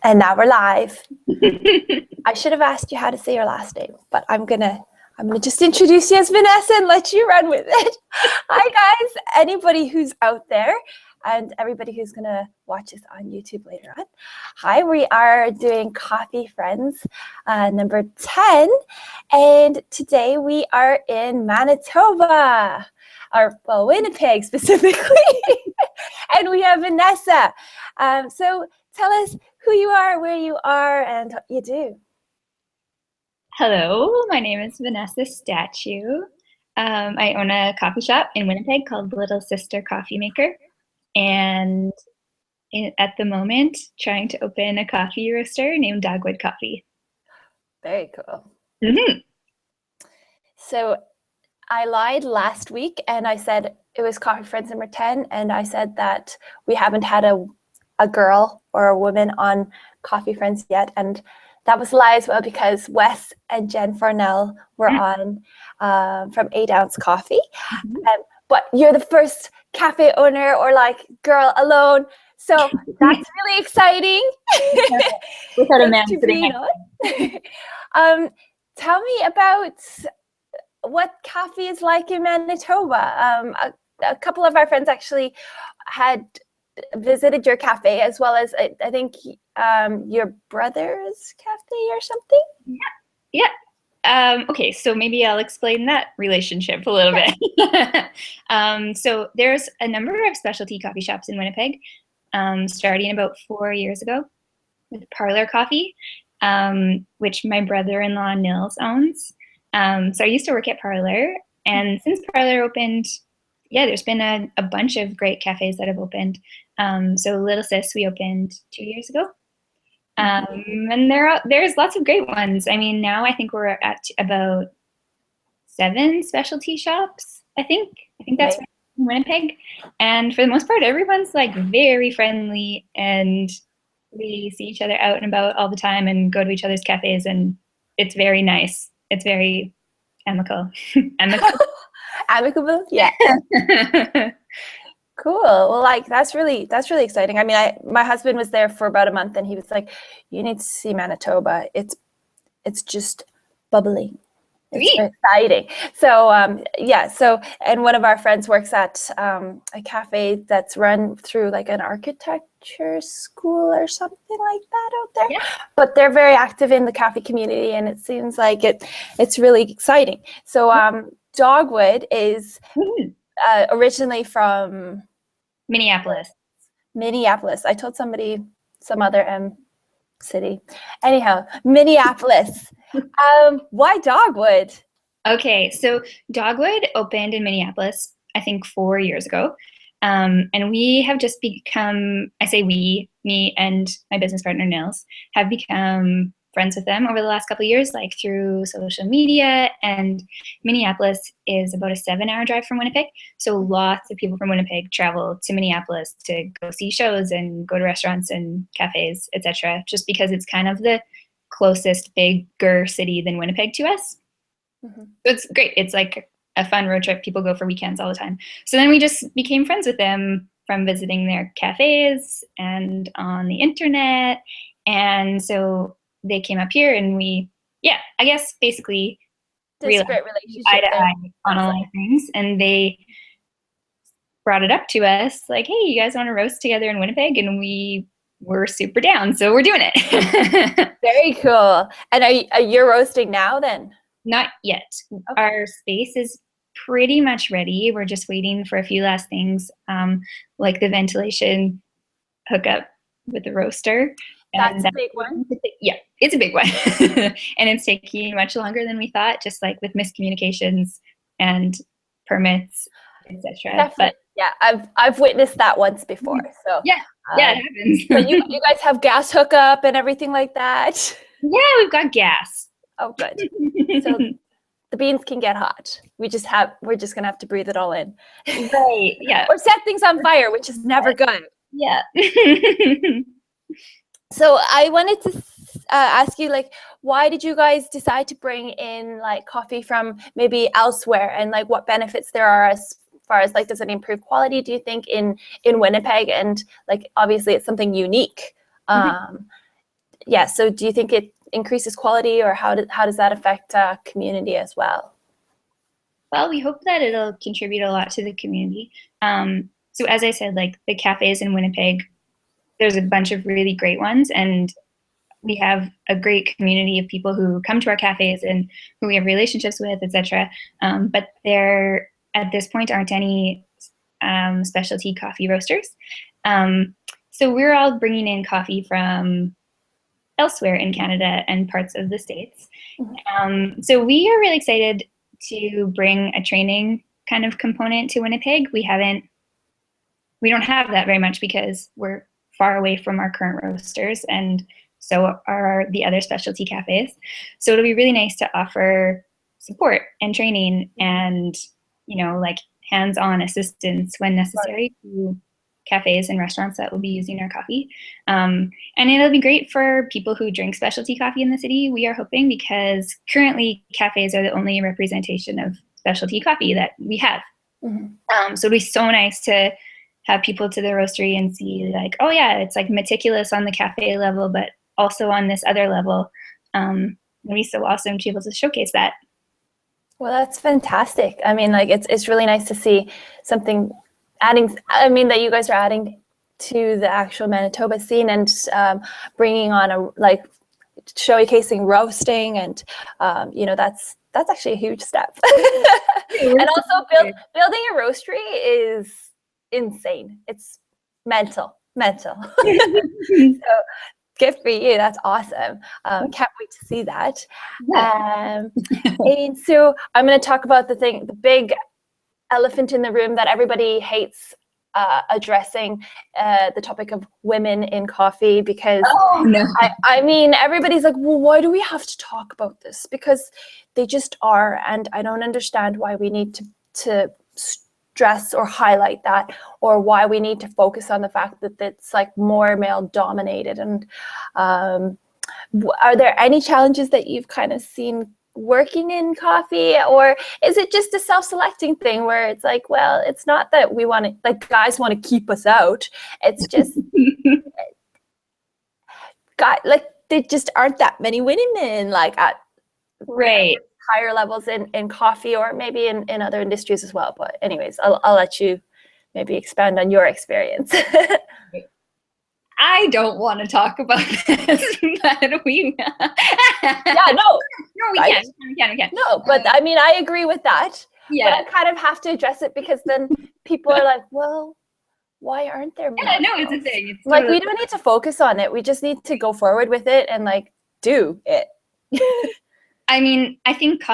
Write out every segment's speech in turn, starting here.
And now we're live. I should have asked you how to say your last name, but I'm gonna just introduce you as Vanessa and let you run with it. Hi guys, anybody who's out there and everybody who's gonna watch this on YouTube later on. Hi, we are doing Coffee Friends number 10, and today we are in Manitoba, or well, Winnipeg specifically, and we have Vanessa. So tell us who you are, where you are, and what you do. Hello, my name is Vanessa Stachiw. I own a coffee shop in Winnipeg called Little Sister Coffee Maker, and at the moment trying to open a coffee roaster named Dogwood Coffee. Very cool. Mm-hmm. So I lied last week and I said it was Coffee Friends number 10, and I said that we haven't had a girl or a woman on Coffee Friends yet, and that was a lie as well, because Wes and Jen Farnell were on from 8 Ounce Coffee. But you're the first cafe owner or like girl alone, so that's really exciting. Without a man sitting on. Tell me about what coffee is like in Manitoba. A couple of our friends actually had visited your cafe, as well as I think your brother's cafe or something. Yeah. Okay, so maybe I'll explain that relationship a little bit. So there's a number of specialty coffee shops in Winnipeg, starting about 4 years ago with Parlor Coffee, which my brother-in-law Nils owns. So I used to work at Parlor, and since Parlor opened, there's been a bunch of great cafes that have opened. So Little Sis, we opened 2 years ago. And there's lots of great ones. I mean, now I think we're at about 7 specialty shops, I think that's right, in Winnipeg. And for the most part, everyone's like very friendly, and we see each other out and about all the time and go to each other's cafes, and it's very nice. It's very amicable. Amicable? Yeah. Cool. Well, like that's really exciting. I mean, my husband was there for about a month, and he was like, "You need to see Manitoba. It's just bubbling. It's exciting." So and one of our friends works at a cafe that's run through like an architecture school or something like that out there. Yeah. But they're very active in the cafe community, and it seems like it's really exciting. So Dogwood is originally from Minneapolis. I told somebody some other city. Anyhow, Minneapolis. Why Dogwood? Okay, so Dogwood opened in Minneapolis, I think 4 years ago. And we have just become, I say we, me and my business partner Nils, have become friends with them over the last couple of years, like through social media. And Minneapolis is about a 7-hour drive from Winnipeg. So lots of people from Winnipeg travel to Minneapolis to go see shows and go to restaurants and cafes, etc., just because it's kind of the closest bigger city than Winnipeg to us. So it's great. It's like a fun road trip. People go for weekends all the time. So then we just became friends with them from visiting their cafes and on the internet. And so they came up here, and we, I guess basically realized great relationship eye to eye on a lot of things. And they brought it up to us like, hey, you guys want to roast together in Winnipeg? And we were super down. So we're doing it. Very cool. And are you roasting now then? Not yet. Okay. Our space is pretty much ready. We're just waiting for a few last things, like the ventilation hookup with the roaster. That's a big one. Yeah, it's a big one. And it's taking much longer than we thought, just like with miscommunications and permits, etc. But yeah, I've witnessed that once before. So it happens. But you guys have gas hookup and everything like that? Yeah, we've got gas. Oh, good. So the beans can get hot. We're just gonna have to breathe it all in. Right. Yeah. Or set things on fire, which is never good. Yeah. So I wanted to ask you, like, why did you guys decide to bring in like coffee from maybe elsewhere, and like what benefits there are as far as like, does it improve quality, do you think, in Winnipeg? And like obviously it's something unique. yeah, so do you think it increases quality, or how does that affect community as well? Well, we hope that it'll contribute a lot to the community. So as I said, like the cafes in Winnipeg, there's a bunch of really great ones, and we have a great community of people who come to our cafes and who we have relationships with, etc. But there, at this point, aren't any specialty coffee roasters. So we're all bringing in coffee from elsewhere in Canada and parts of the States. So we are really excited to bring a training kind of component to Winnipeg. We don't have that very much because we're far away from our current roasters, and so are the other specialty cafes. So it'll be really nice to offer support and training and, like hands-on assistance when necessary to cafes and restaurants that will be using our coffee. And it'll be great for people who drink specialty coffee in the city, we are hoping, because currently cafes are the only representation of specialty coffee that we have. So it'll be so nice to have people to the roastery and see like, oh yeah, it's like meticulous on the cafe level, but also on this other level. It'd be so awesome to be able to showcase that. Well, that's fantastic. I mean, like it's really nice to see something that you guys are adding to the actual Manitoba scene, and bringing on showcasing roasting, and that's actually a huge step. And also building a roastery is insane. It's mental. So good for you. That's awesome. Can't wait to see that. And so I'm going to talk about the big elephant in the room that everybody hates addressing, the topic of women in coffee, because I mean, everybody's like, well, why do we have to talk about this? Because they just are, and I don't understand why we need to stress or highlight that, or why we need to focus on the fact that it's like more male dominated. And are there any challenges that you've kind of seen working in coffee, or is it just a self-selecting thing where it's like, well, it's not that we want to, like, guys want to keep us out, it's just there just aren't that many women like at higher levels in coffee, or maybe in other industries as well. But anyways, I'll let you maybe expand on your experience. I don't want to talk about this, but we we can. No, but I mean, I agree with that. Yeah. But I kind of have to address it, because then people are like, well, why aren't there more? Yeah, no, it's a thing. It's like, we don't need to focus on it. We just need to go forward with it and like do it. I mean, I think the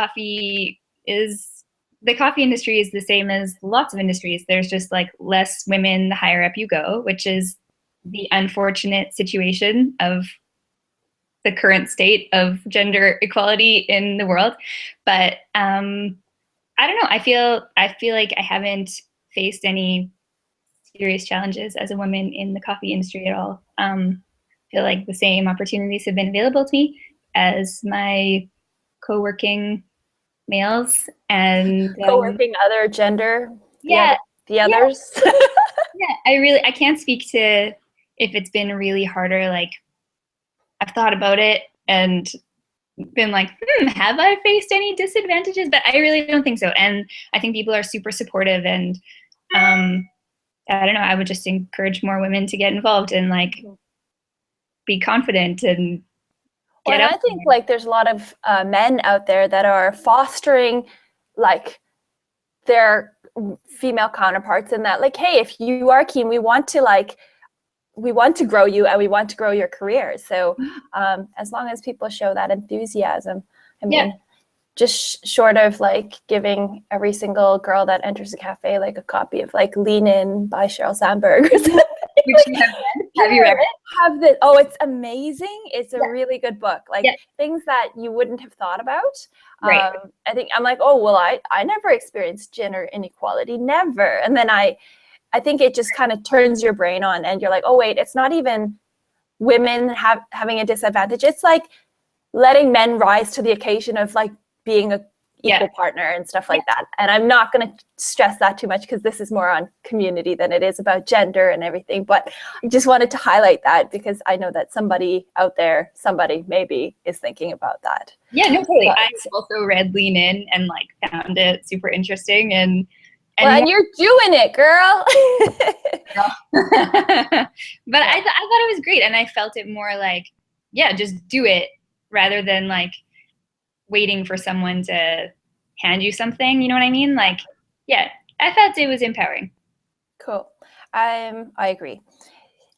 coffee industry is the same as lots of industries. There's just like less women the higher up you go, which is the unfortunate situation of the current state of gender equality in the world. But I don't know. I feel like I haven't faced any serious challenges as a woman in the coffee industry at all. I feel like the same opportunities have been available to me as my co-working males and co-working other gender. The others. I can't speak to if it's been really harder. Like, I've thought about it and been like, have I faced any disadvantages? But I really don't think so. And I think people are super supportive, and I don't know, I would just encourage more women to get involved and like be confident and get out. I think like there's a lot of men out there that are fostering like their female counterparts, and that like, hey, if you are keen, we want to grow you, and we want to grow your career. So as long as people show that enthusiasm, I mean, just short of like giving every single girl that enters a cafe like a copy of like Lean In by Sheryl Sandberg or something. Which you have read. Have you read it? Oh, it's amazing. It's a really good book. Like things that you wouldn't have thought about. Right. I think I'm like, oh, well, I never experienced gender inequality, never. And then I think it just kind of turns your brain on, and you're like, oh wait, it's not even women having a disadvantage. It's like letting men rise to the occasion of like being equal partner and stuff like that. And I'm not going to stress that too much because this is more on community than it is about gender and everything. But I just wanted to highlight that because I know that somebody out there, somebody maybe is thinking about that. Yeah, no, totally. I also read Lean In and like found it super interesting and well, and you're doing it, girl. But I thought it was great, and I felt it more like, yeah, just do it rather than like waiting for someone to hand you something. You know what I mean? Like, yeah, I felt it was empowering. Cool. I agree.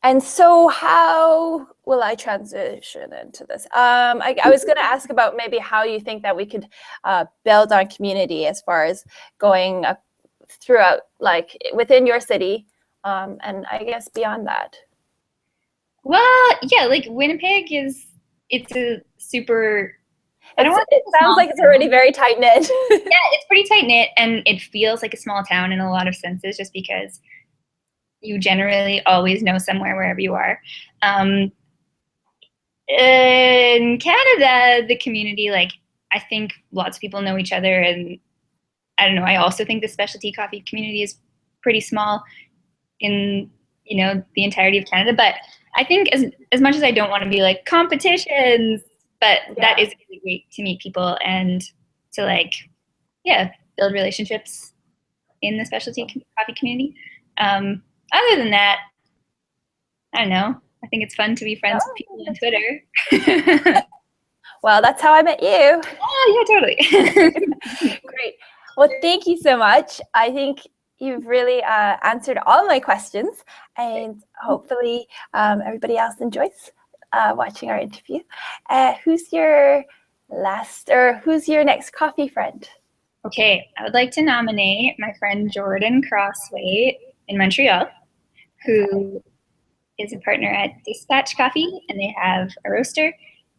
And so how will I transition into this? I was going to ask about maybe how you think that we could build on community as far as going throughout, like within your city, and I guess beyond that. Well, yeah, like Winnipeg it's a super, it sounds like it's already very tight knit. Yeah, it's pretty tight knit, and it feels like a small town in a lot of senses just because you generally always know somewhere wherever you are. In Canada, the community, like, I think lots of people know each other, and I don't know, I also think the specialty coffee community is pretty small in, you know, the entirety of Canada. But I think as much as I don't want to be like competitions, but that is really great to meet people and to like, yeah, build relationships in the specialty coffee community. Other than that, I don't know. I think it's fun to be friends with people on Twitter. Well, that's how I met you. Oh, yeah, totally. Great. Well, thank you so much. I think you've really answered all my questions, and hopefully everybody else enjoys watching our interview. Who's your next coffee friend? Okay, I would like to nominate my friend Jordan Crossway in Montreal, who is a partner at Dispatch Coffee, and they have a roaster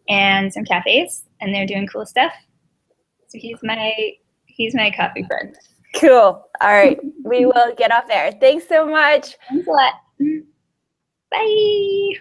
and some cafes, and they're doing cool stuff. So he's my coffee friend. Cool. All right, we will get off there. Thanks so much. Thanks a lot. Bye.